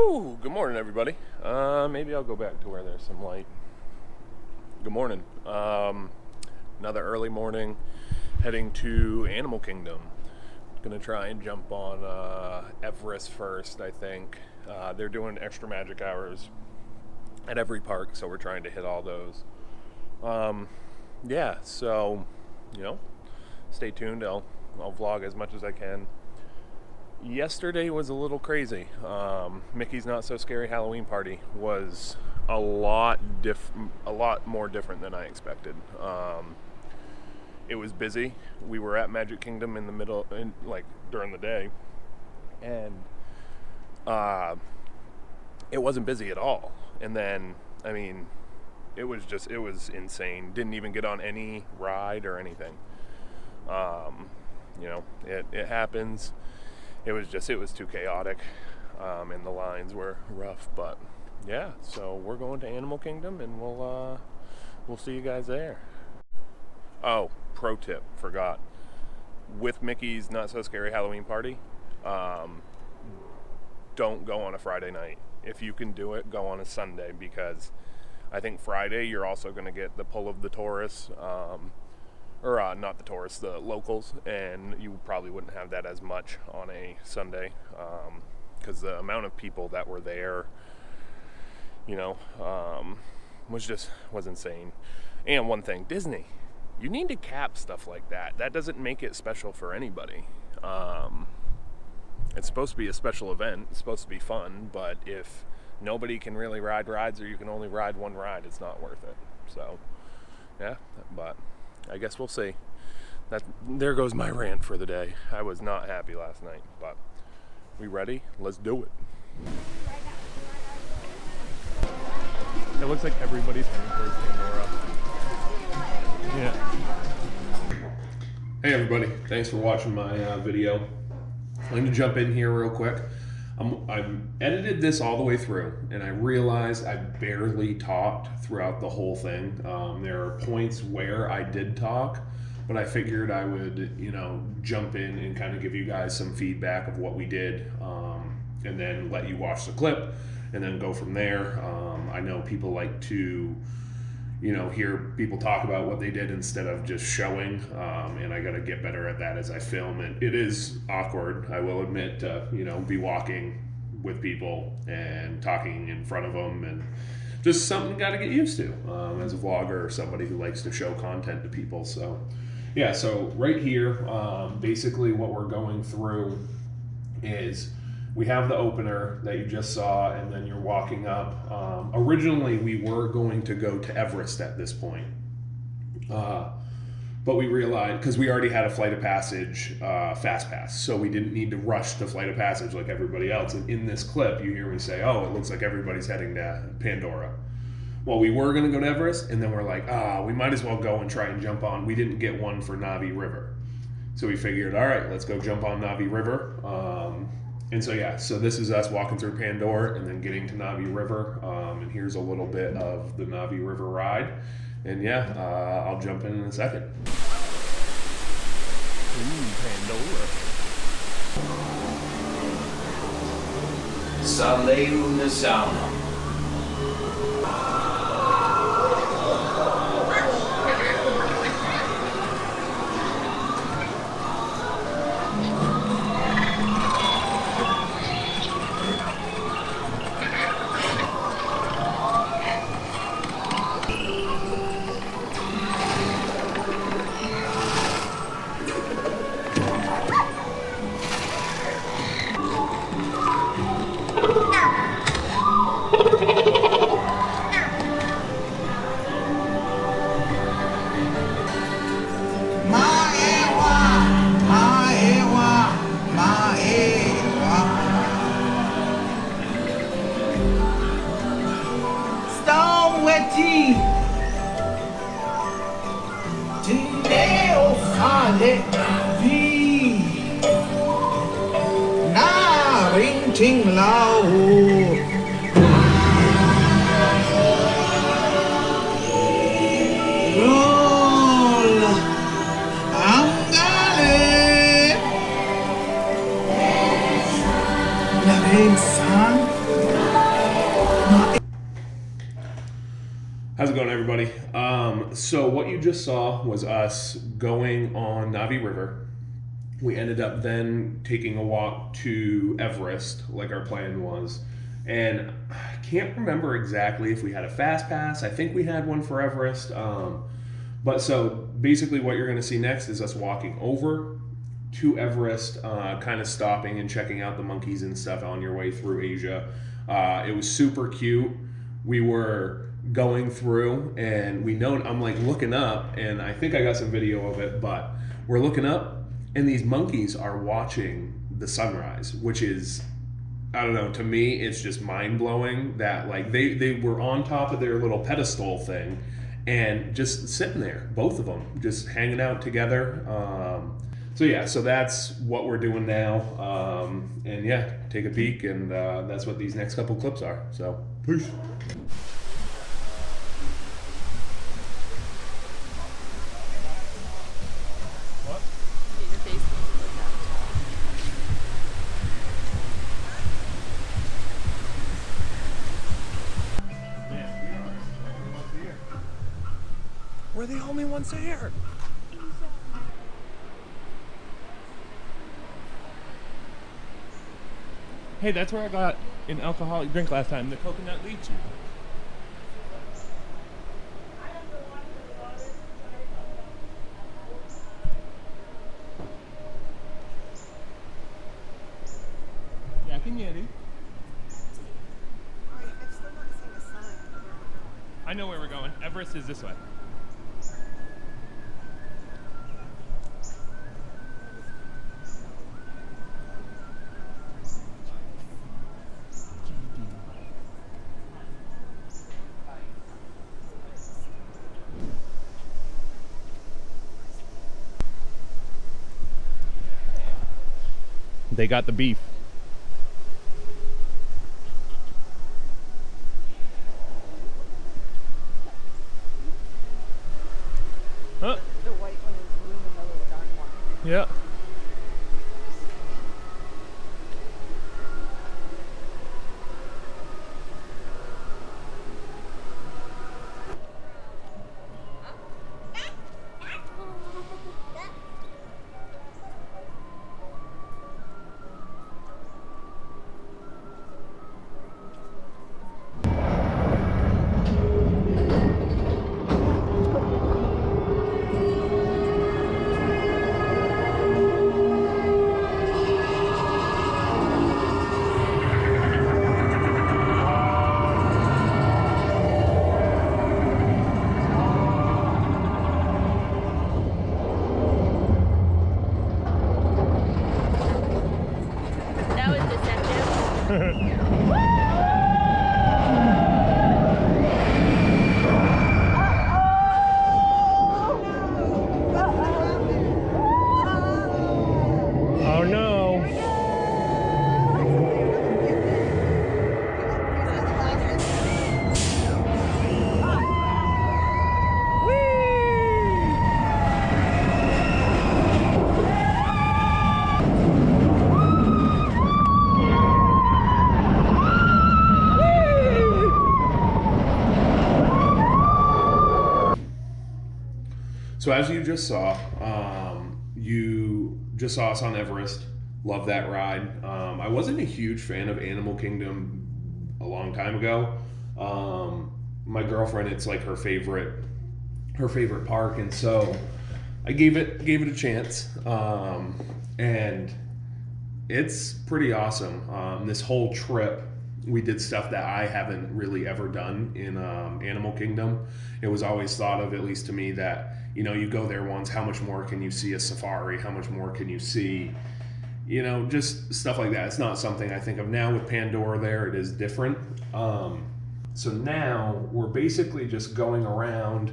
Ooh, good morning, everybody. Maybe I'll go back to where there's some light. Good morning. Another early morning, heading to Animal Kingdom. Gonna try and jump on Everest first, I think. They're doing extra magic hours at every park, so we're trying to hit all those. Yeah, so, you know, stay tuned. I'll vlog as much as I can. Yesterday was a little crazy. Mickey's Not So Scary Halloween Party was a lot more different than I expected. It was busy. We were at Magic Kingdom in the middle, during the day, and it wasn't busy at all. And then, it was insane. Didn't even get on any ride or anything. It happens. It was too chaotic, and the lines were rough, but yeah, so we're going to Animal Kingdom, and we'll see you guys there. Oh, pro tip, forgot. With Mickey's Not So Scary Halloween Party, don't go on a Friday night. If you can do it, go on a Sunday, because I think Friday you're also going to get the pull of the tourists, not the tourists, the locals, and you probably wouldn't have that as much on a Sunday, because the amount of people that were there, was insane. And one thing, Disney, you need to cap stuff like that. That doesn't make it special for anybody. It's supposed to be a special event. It's supposed to be fun, but if nobody can really ride rides, or you can only ride one ride, it's not worth it. So, yeah, but I guess we'll see. There goes my rant for the day. I was not happy last night, but we ready? Let's do it. It looks like everybody's heading towards Pandora. Yeah. Hey everybody, thanks for watching my video. I'm going to jump in here real quick. I've edited this all the way through, and I realized I barely talked throughout the whole thing. There are points where I did talk, but I figured I would, jump in and kind of give you guys some feedback of what we did, and then let you watch the clip, and then go from there. I know people like to, hear people talk about what they did instead of just showing, and I got to get better at that as I film. And it is awkward, I will admit, to be walking with people and talking in front of them, and just something got to get used to as a vlogger or somebody who likes to show content to people. So yeah, so right here, basically what we're going through is we have the opener that you just saw, and then you're walking up. Originally, we were going to go to Everest at this point. But we realized, because we already had a Flight of Passage Fast Pass, so we didn't need to rush to Flight of Passage like everybody else. And in this clip, you hear me say, oh, it looks like everybody's heading to Pandora. Well, we were going to go to Everest, and then we're like, we might as well go and try and jump on. We didn't get one for Navi River. So we figured, all right, let's go jump on Navi River. And so, yeah, so this is us walking through Pandora and then getting to Navi River. And here's a little bit of the Navi River ride. And yeah, I'll jump in a second. Pandora. Saleu Sauna. Ting lao Rul Angale Narin San How's it going, everybody? So what you just saw was us going on Navi River. We ended up then taking a walk to Everest, like our plan was. And I can't remember exactly if we had a fast pass. I think we had one for Everest. But so basically what you're gonna see next is us walking over to Everest, kind of stopping and checking out the monkeys and stuff on your way through Asia. It was super cute. We were going through and I'm like looking up, and I think I got some video of it, but we're looking up and these monkeys are watching the sunrise, which is, I don't know, to me it's just mind-blowing that like they were on top of their little pedestal thing and just sitting there, both of them just hanging out together. So yeah, so that's what we're doing now, and yeah, take a peek, and that's what these next couple clips are. So peace. We're the only ones here. Hey, that's where I got an alcoholic drink last time, the coconut lychee. Yak and Yeti. I've still not seen a sign of where we're going. I know where we're going. Everest is this way. They got the beef. Huh? The white one is blue and the little dark one. Yeah. That was deceptive. Oh no. So as you just saw, you just saw us on Everest. Love that ride. I wasn't a huge fan of Animal Kingdom a long time ago. My girlfriend, it's like her favorite park, and so I gave it a chance. And it's pretty awesome. This whole trip, we did stuff that I haven't really ever done in Animal Kingdom. It was always thought of, at least to me, that, you know, you go there once, how much more can you see a safari? How much more can you see? You know, just stuff like that. It's not something I think of now with Pandora there. It is different. So now we're basically just going around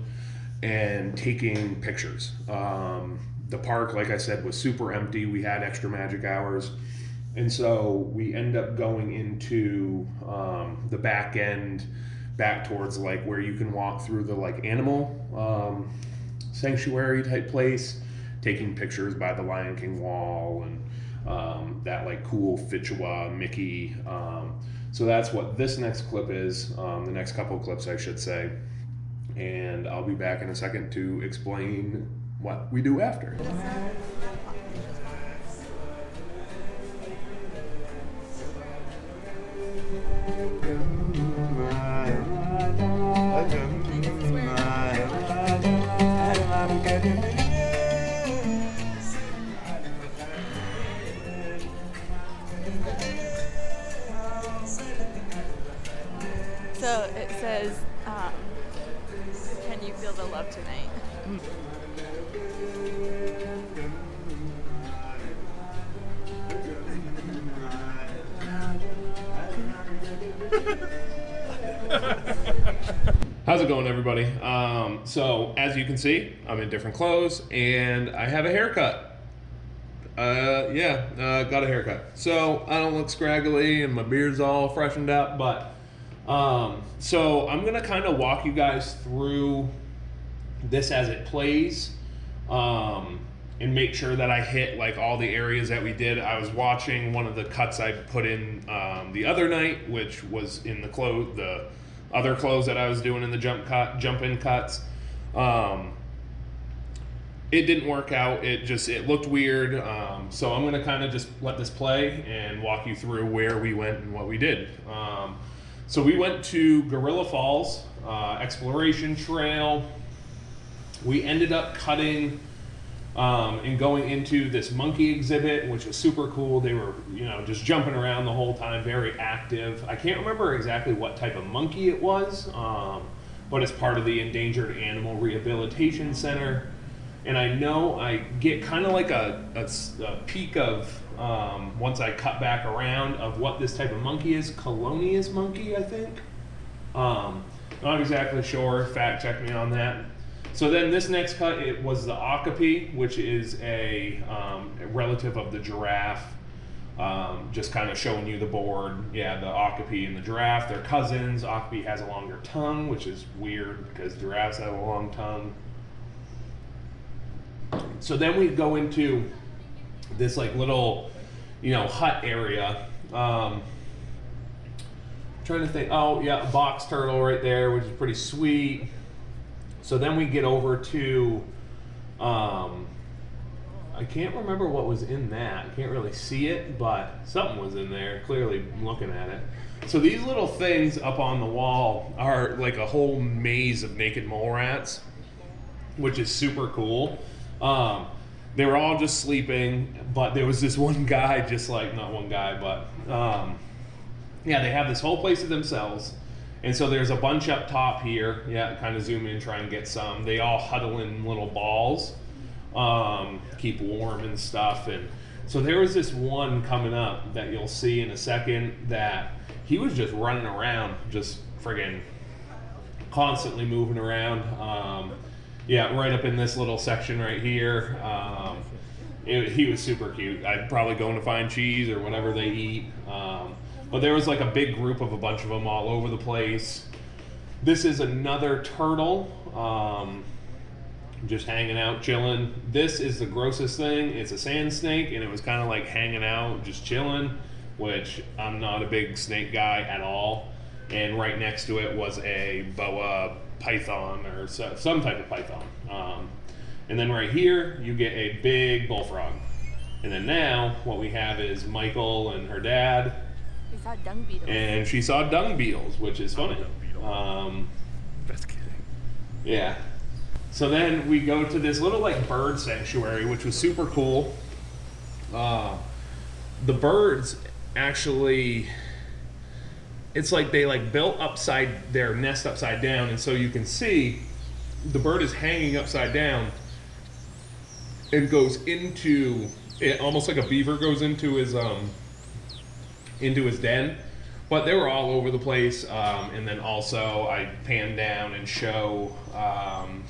and taking pictures. The park, like I said, was super empty. We had extra magic hours. And so we end up going into the back end, back towards like where you can walk through the like animal sanctuary type place, taking pictures by the Lion King wall and that like cool Fichua Mickey. So that's what this next clip is, the next couple of clips I should say. And I'll be back in a second to explain what we do after. So it says, can you feel the love tonight? How's it going, everybody? So as you can see, I'm in different clothes and I have a haircut. Got a haircut. So I don't look scraggly and my beard's all freshened up, but so I'm gonna kind of walk you guys through this as it plays, and make sure that I hit like all the areas that we did. I was watching one of the cuts I put in the other night, which was in the other clothes that I was doing in the jump in cuts. It didn't work out. It looked weird. So I'm gonna kind of just let this play and walk you through where we went and what we did. So we went to Gorilla Falls Exploration Trail. We ended up cutting and going into this monkey exhibit, which was super cool. They were, just jumping around the whole time, very active. I can't remember exactly what type of monkey it was, but it's part of the Endangered Animal Rehabilitation Center. And I know I get kind of like a peek of, once I cut back around, of what this type of monkey is. Colonius monkey, I think. Not exactly sure. Fact check me on that. So then this next cut, it was the okapi, which is a relative of the giraffe. Just kind of showing you the board. Yeah, the okapi and the giraffe, they're cousins. Okapi has a longer tongue, which is weird because giraffes have a long tongue. So then we go into this like little, hut area. Trying to think. Oh yeah, a box turtle right there, which is pretty sweet. So then we get over to, I can't remember what was in that. I can't really see it, but something was in there. Clearly looking at it. So these little things up on the wall are like a whole maze of naked mole rats, which is super cool. They were all just sleeping, but there was this one guy, not one guy, but they have this whole place to themselves. And so there's a bunch up top here. Yeah, kind of zoom in, try and get some. They all huddle in little balls, keep warm and stuff. And so there was this one coming up that you'll see in a second that he was just running around, just friggin' constantly moving around. Right up in this little section right here. He was super cute. I'd probably go in to find cheese or whatever they eat. But there was like a big group of a bunch of them all over the place. This is another turtle, just hanging out, chilling. This is the grossest thing. It's a sand snake, and it was kind of like hanging out, just chilling, which I'm not a big snake guy at all. And right next to it was a boa python or some type of python. And then right here, you get a big bullfrog. And then now, what we have is Michael and her dad. We saw dung beetles. And she saw dung beetles, which is funny. That's kidding. Yeah. So then we go to this little like bird sanctuary, which was super cool. The birds actually, it's like they like built their nest upside down, and so you can see the bird is hanging upside down and goes into it, almost like a beaver goes into his den. But they were all over the place, and then also I pan down and show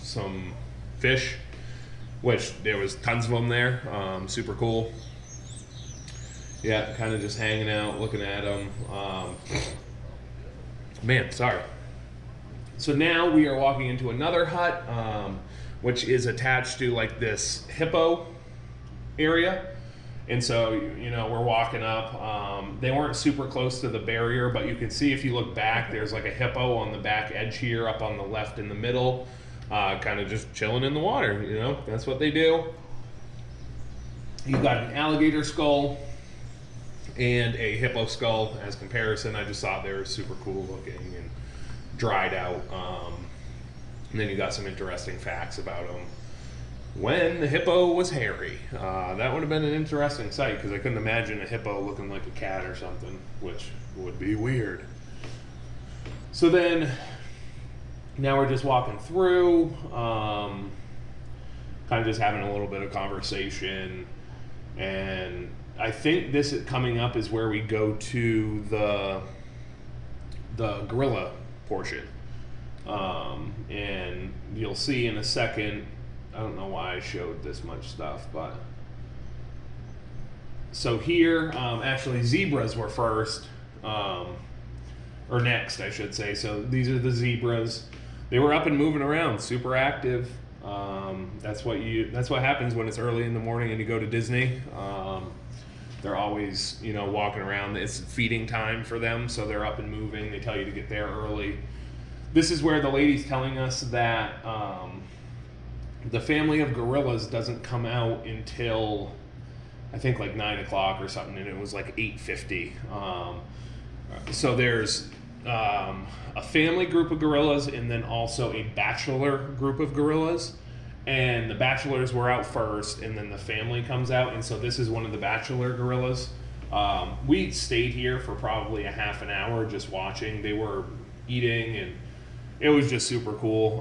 some fish, which there was tons of them there. Super cool. Yeah, kind of just hanging out, looking at them. Man, sorry. So now we are walking into another hut, which is attached to like this hippo area. And so, you know, we're walking up. They weren't super close to the barrier, but you can see if you look back, there's like a hippo on the back edge here, up on the left in the middle, kind of just chilling in the water. You know, that's what they do. You've got an alligator skull and a hippo skull as comparison. I just thought they were super cool looking and dried out. And then you got some interesting facts about them. When the hippo was hairy, that would have been an interesting sight because I couldn't imagine a hippo looking like a cat or something, which would be weird. So then, now we're just walking through, kind of just having a little bit of conversation, and I think this coming up is where we go to the gorilla portion, and you'll see in a second. I don't know why I showed this much stuff, but so here, actually zebras were first, or next, I should say. So these are the zebras. They were up and moving around, super active. That's what happens when it's early in the morning and you go to Disney. They're always, you know, walking around. It's feeding time for them, so they're up and moving. They tell you to get there early. This is where the lady's telling us that the family of gorillas doesn't come out until I think like 9 o'clock or something, and it was like 8:50. So there's a family group of gorillas and then also a bachelor group of gorillas, and the bachelors were out first and then the family comes out, and so this is one of the bachelor gorillas. We stayed here for probably a half an hour just watching. They were eating and it was just super cool.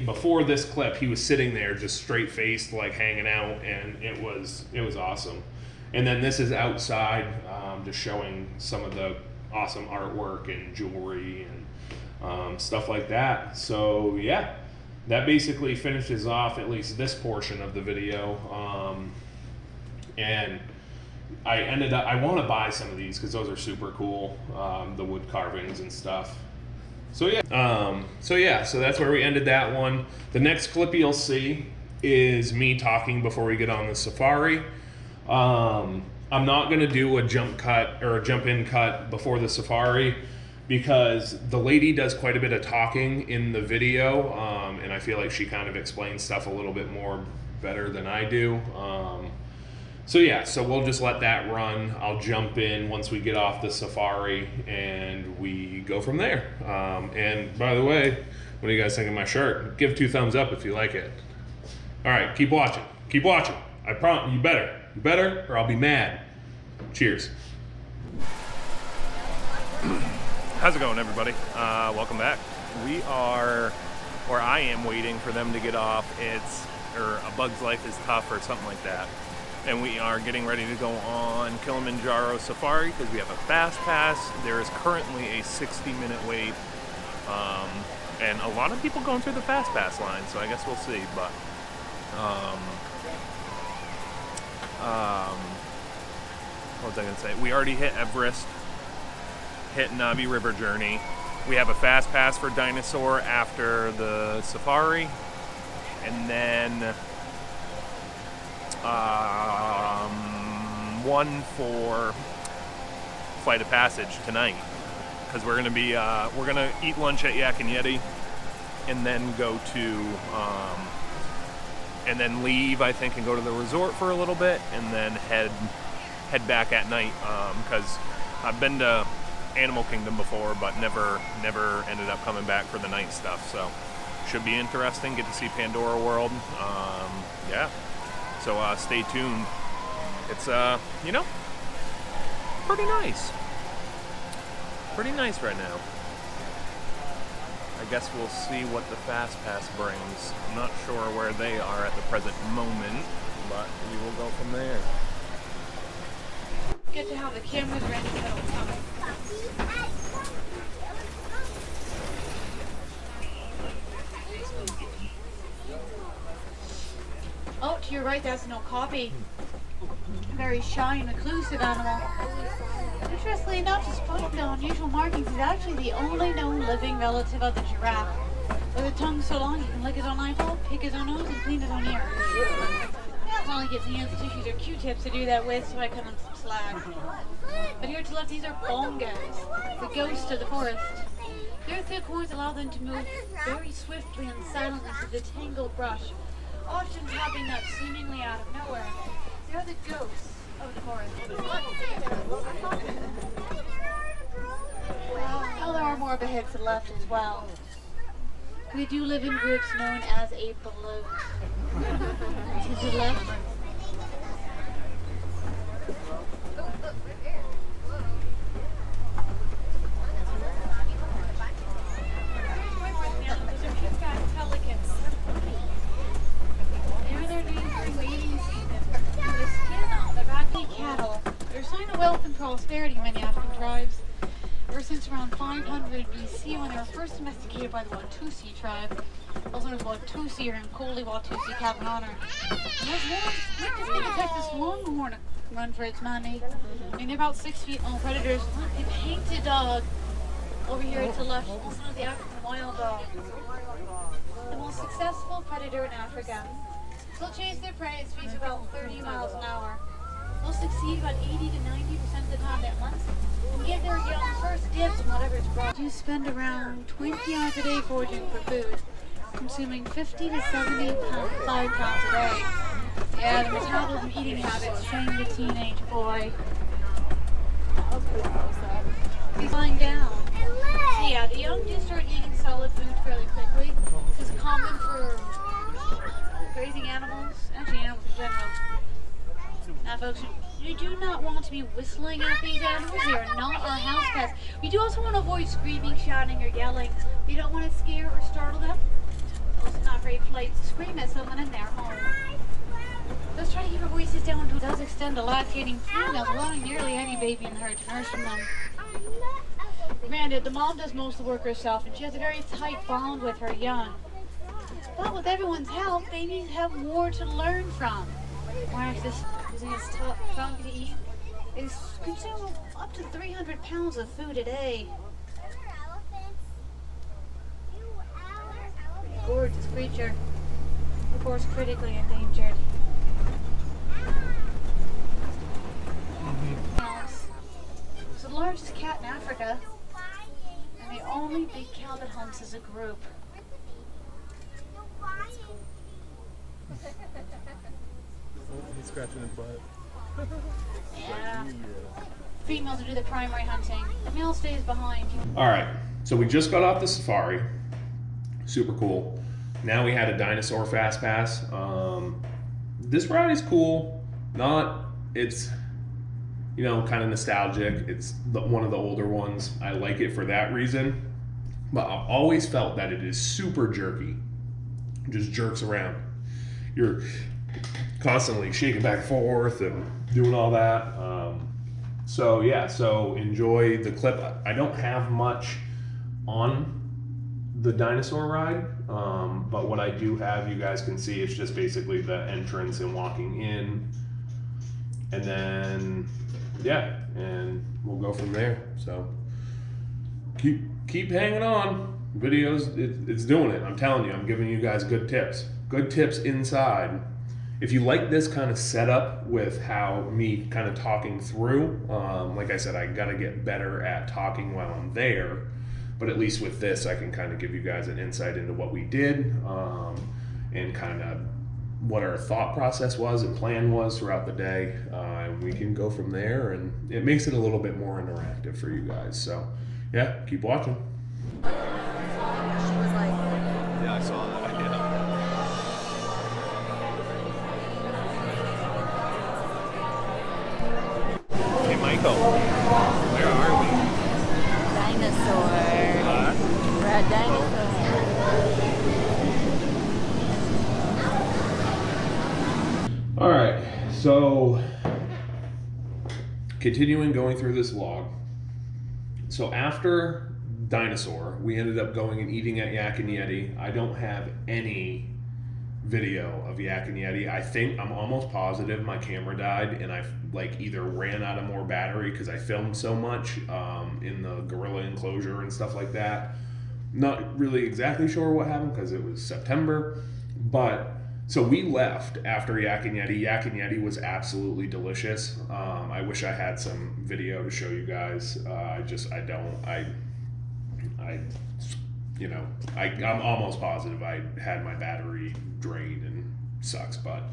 Before this clip, he was sitting there just straight faced, like hanging out, and it was awesome. And then this is outside, just showing some of the awesome artwork and jewelry and stuff like that. So yeah, that basically finishes off at least this portion of the video. And I want to buy some of these because those are super cool, the wood carvings and stuff. So yeah, so that's where we ended that one. The next clip you'll see is me talking before we get on the safari. I'm not gonna do a jump cut or a jump in cut before the safari because the lady does quite a bit of talking in the video, and I feel like she kind of explains stuff a little bit more better than I do. So yeah, so we'll just let that run. I'll jump in once we get off the safari and we go from there. And by the way, what do you guys think of my shirt? Give 2 thumbs up if you like it. All right, keep watching. Keep watching. I promise you better. You better or I'll be mad. Cheers. How's it going, everybody? Welcome back. We are, or I am waiting for them to get off. Or A Bug's Life is Tough or something like that. And we are getting ready to go on Kilimanjaro Safari because we have a fast pass. There is currently a 60-minute wait, and a lot of people going through the fast pass line, so I guess we'll see. But what was I gonna say? We already hit Everest, hit Navi River Journey. We have a fast pass for Dinosaur after the safari, and then one for Flight of Passage tonight because we're gonna eat lunch at Yak and Yeti and then go to and then leave, I think, and go to the resort for a little bit and then head back at night because I've been to Animal Kingdom before but never ended up coming back for the night stuff, so should be interesting. Get to see Pandora World. Yeah. So stay tuned. It's, you know, pretty nice. Pretty nice right now. I guess we'll see what the Fast Pass brings. I'm not sure where they are at the present moment, but we will go from there. Get to have the cameras ready for the time. Oh, to your right, that's no copy. Very shy and reclusive animal. Interestingly enough, despite the unusual markings, he's actually the only known living relative of the giraffe. With a tongue so long, he can lick his own eyeball, pick his own nose, and clean his own ear. Yeah, finally gets hands, tissues, or Q-tips to do that with, so I cut him some slack. But here to the left, these are bongos, the ghosts of the forest. Their thick horns allow them to move very swiftly and silently through the tangled brush, often popping up seemingly out of nowhere. They are the ghosts of the forest. Well, there are more beheads to the left as well. We do live in groups known as a bloat. To the left. Pelicans. They are their names during mating season. The skin on their back cattle. They're a sign of wealth and prosperity in many African tribes. Ever since around 500 BC, when they were first domesticated by the Watusi tribe, also known as Watusi or Nkoli Watusi Kavanana. We're just gonna take this longhorn run for its money. I mean, they're about 6 feet long predators. A painted dog over here to the left, also known as the African wild dog. The most successful predator in Africa. They'll chase their prey at speeds of about 30 miles an hour. They'll succeed about 80 to 90% of the time at once and give their young first dibs on whatever it's brought. You spend around 20 hours a day foraging for food, consuming 50 to 75 pounds a day. Yeah, the metabolism eating habits train the teenage boy. He's lying down. So yeah, the young do start eating solid food fairly quickly. This is common for grazing animals, actually animals in general. Now folks, you do not want to be whistling at these animals. They are not our house pets. We do also want to avoid screaming, shouting, or yelling. We don't want to scare or startle them. Also not very polite to scream at someone in their home. Let's try to keep our voices down until it does extend to lactating females, allowing nearly any baby in the herd to nurse from them. Granted, the mom does most of the work herself, and she has a very tight bond with her young. But with everyone's help, babies have more to learn from. Whereas this using its tongue to eat is consuming up to 300 pounds of food a day. Pretty gorgeous creature. Of course, critically endangered. It's the largest cat in Africa, and the only big cow that hunts as a group. He's scratching his butt. Yeah. Females do the primary hunting. The male stays behind. All right, so we just got off the safari. Super cool. Now we had a dinosaur fast pass. This ride is cool. It's, you know, kind of nostalgic. It's one of the older ones. I like it for that reason. But I've always felt that it is super jerky. It just jerks around. You're constantly shaking back and forth and doing all that. So yeah, so enjoy the clip. I don't have much on the dinosaur ride, but what I do have, you guys can see, it's just basically the entrance and walking in, and then yeah, and we'll go from there. So keep hanging on. Videos, it's doing it. I'm telling you, I'm giving you guys good tips inside. If you like this kind of setup with how me kind of talking through, like I said, I gotta get better at talking while I'm there, but at least with this, I can kind of give you guys an insight into what we did, and kind of what our thought process was and plan was throughout the day. We can go from there, and it makes it a little bit more interactive for you guys. So yeah, keep watching. Yeah, I saw that. Hey, Michael, where are we? Dinosaur. We're at dinosaur. All right, so continuing going through this vlog. So after dinosaur, we ended up going and eating at Yak and Yeti. I don't have any video of Yak and Yeti. I think, I'm almost positive my camera died and I like either ran out of more battery because I filmed so much in the gorilla enclosure and stuff like that. Not really exactly sure what happened because it was September, but So we left after Yak and Yeti. Yak and Yeti was absolutely delicious. I wish I had some video to show you guys. I don't. I'm almost positive I had my battery drained and sucks, but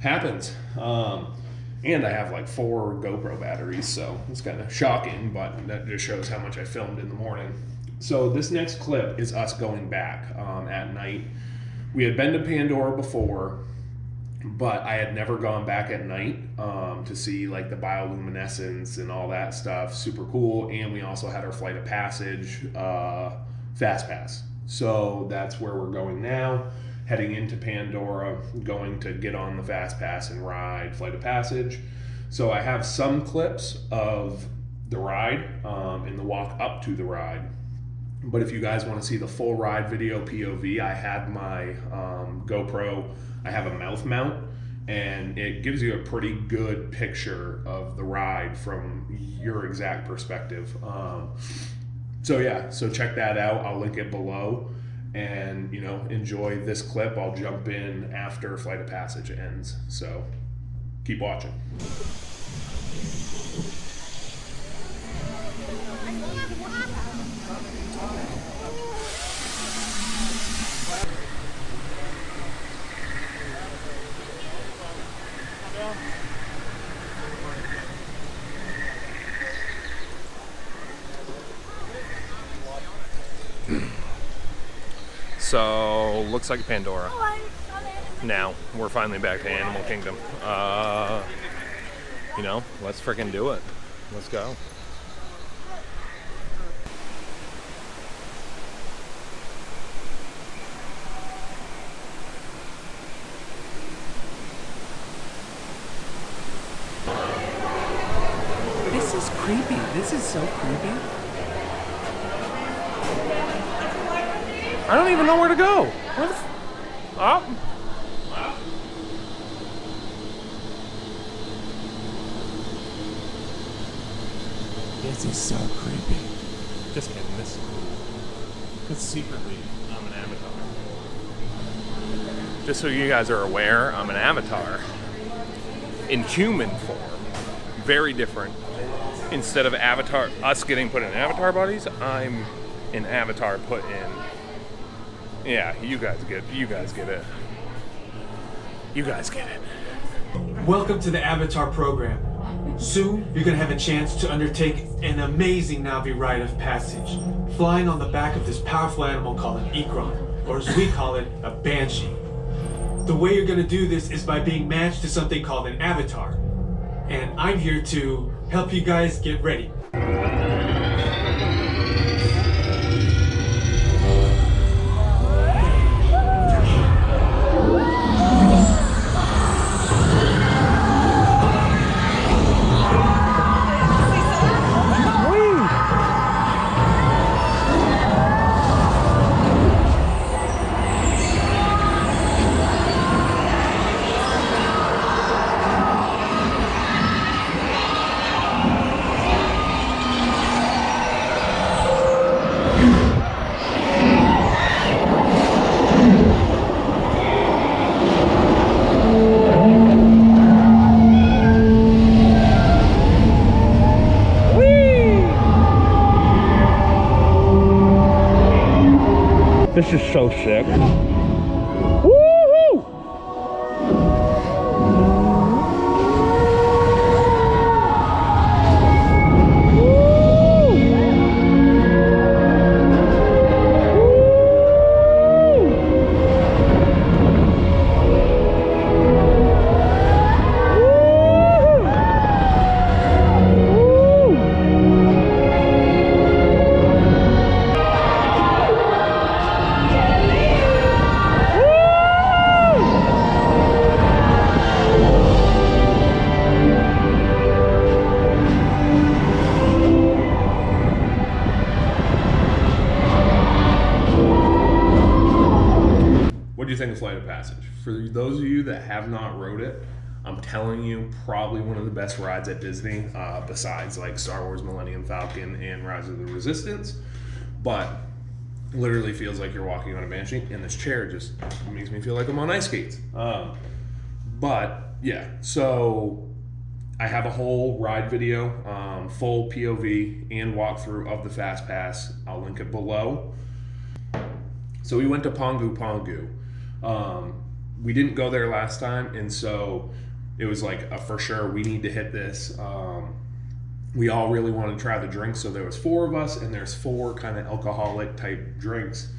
happens. And I have like 4 GoPro batteries, so it's kind of shocking, but that just shows how much I filmed in the morning. So this next clip is us going back at night. We had been to Pandora before, but I had never gone back at night to see like the bioluminescence and all that stuff. Super cool. And we also had our Flight of Passage Fast Pass. So that's where we're going now, heading into Pandora, going to get on the Fast Pass and ride Flight of Passage. So I have some clips of the ride and the walk up to the ride. But if you guys want to see the full ride video POV, I have my GoPro, I have a mouth mount, and it gives you a pretty good picture of the ride from your exact perspective. So check that out. I'll link it below, and enjoy this clip. I'll jump in after Flight of Passage ends. So keep watching. So, looks like Pandora. Now, we're finally back to Animal Kingdom. Let's freaking do it. Let's go. This is creepy. This is so creepy. I don't even know where to go. Where the This is so creepy. Just kidding, this is cool. Because secretly, I'm an avatar. Just so you guys are aware, I'm an avatar. In human form. Very different. Instead of us getting put in avatar bodies, I'm an avatar put in. Yeah, you guys get it. You guys get it. Welcome to the Avatar program. Soon, you're going to have a chance to undertake an amazing Na'vi rite of passage, flying on the back of this powerful animal called an Ikran, or as we call it, a Banshee. The way you're going to do this is by being matched to something called an avatar. And I'm here to help you guys get ready. This is so sick. What do you think of Flight of Passage? For those of you that have not rode it, I'm telling you, probably one of the best rides at Disney, besides like Star Wars Millennium Falcon and Rise of the Resistance. But Literally feels like you're walking on a Banshee, and this chair just makes me feel like I'm on ice skates. But yeah, so I have a whole ride video, full POV and walkthrough of the Fast Pass. I'll link it below. So we went to Pongu Pongu. We didn't go there last time, and so it was like a for sure, we need to hit this. We all really wanted to try the drinks, so there was 4 of us, and there's 4 kind of alcoholic type drinks.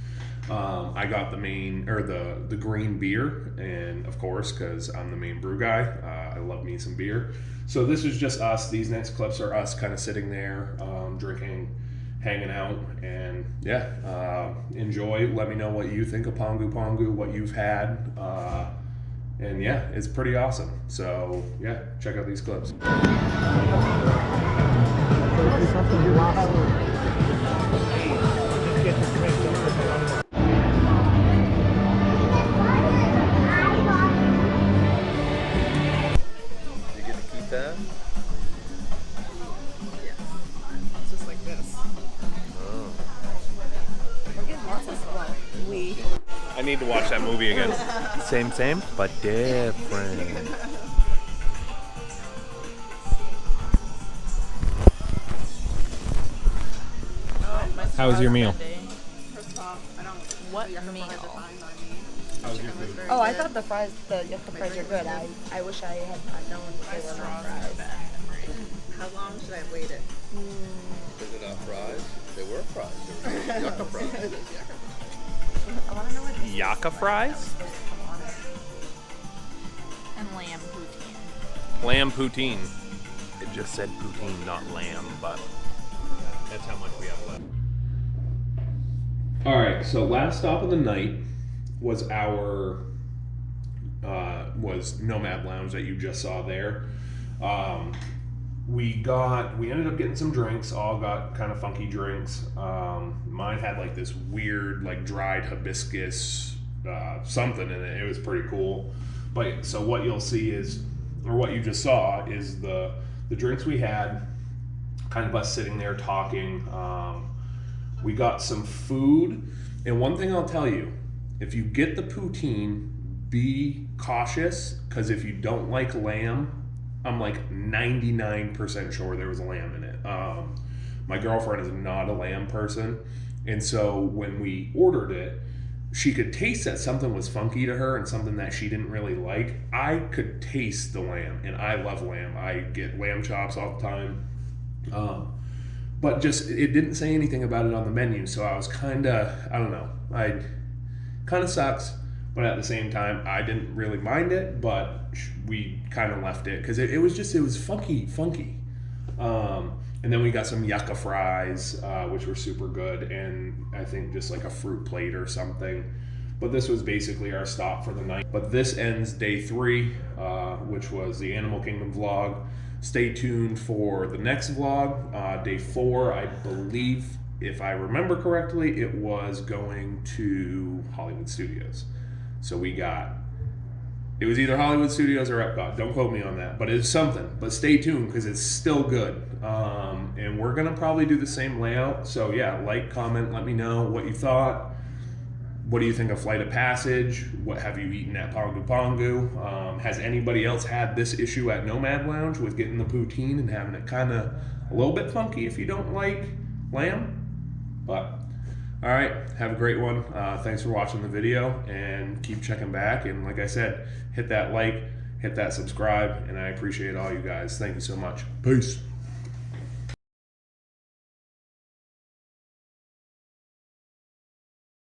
I got the main, or the green beer, and of course, because I'm the main brew guy, I love me some beer. So this is just us. These next clips are us kind of sitting there, drinking, hanging out, and yeah, enjoy. Let me know what you think of Pongu Pongu, what you've had, and yeah, it's pretty awesome. So yeah, check out these clips. I need to watch that movie again. Same, but different. How was your meal? What meal? How was your food? Oh, I thought the yucca fries are good. I wish I had known they were not fries. How long should I wait it? Is it not fries? They were fries. They were yucca fries. I want to know what this Yucca fries? And lamb poutine. Lamb poutine. It just said poutine, not lamb, but that's how much we have left. All right, so last stop of the night was our was Nomad Lounge that you just saw there. We ended up getting some drinks. All got kind of funky drinks. Mine had like this weird like dried hibiscus something in it. It was pretty cool. But so what you'll see is, or what you just saw is the drinks we had, kind of us sitting there talking. We got some food, and one thing I'll tell you, if you get the poutine, be cautious, because if you don't like lamb, I'm like 99% sure there was lamb in it. My girlfriend is not a lamb person, and so when we ordered it, she could taste that something was funky to her and something that she didn't really like. I could taste the lamb, and I love lamb. I get lamb chops all the time. But just, it didn't say anything about it on the menu, so I was kind of, I don't know, kind of sucks, but at the same time, I didn't really mind it, but we kind of left it, because it was funky. And then we got some yucca fries, which were super good, and I think just like a fruit plate or something. But this was basically our stop for the night. But this ends day 3, which was the Animal Kingdom vlog. Stay tuned for the next vlog. Day 4, I believe, if I remember correctly, it was going to Hollywood Studios. So it was either Hollywood Studios or Epcot. Don't quote me on that, but it's something. But stay tuned, because it's still good. And we're gonna probably do the same layout. So yeah, like, comment, let me know what you thought. What do you think of Flight of Passage? What have you eaten at Pongu Pongu? Has anybody else had this issue at Nomad Lounge with getting the poutine and having it kind of a little bit funky if you don't like lamb? But all right, have a great one. Thanks for watching the video, and keep checking back. And like I said, hit that like, hit that subscribe, and I appreciate all you guys. Thank you so much. Peace.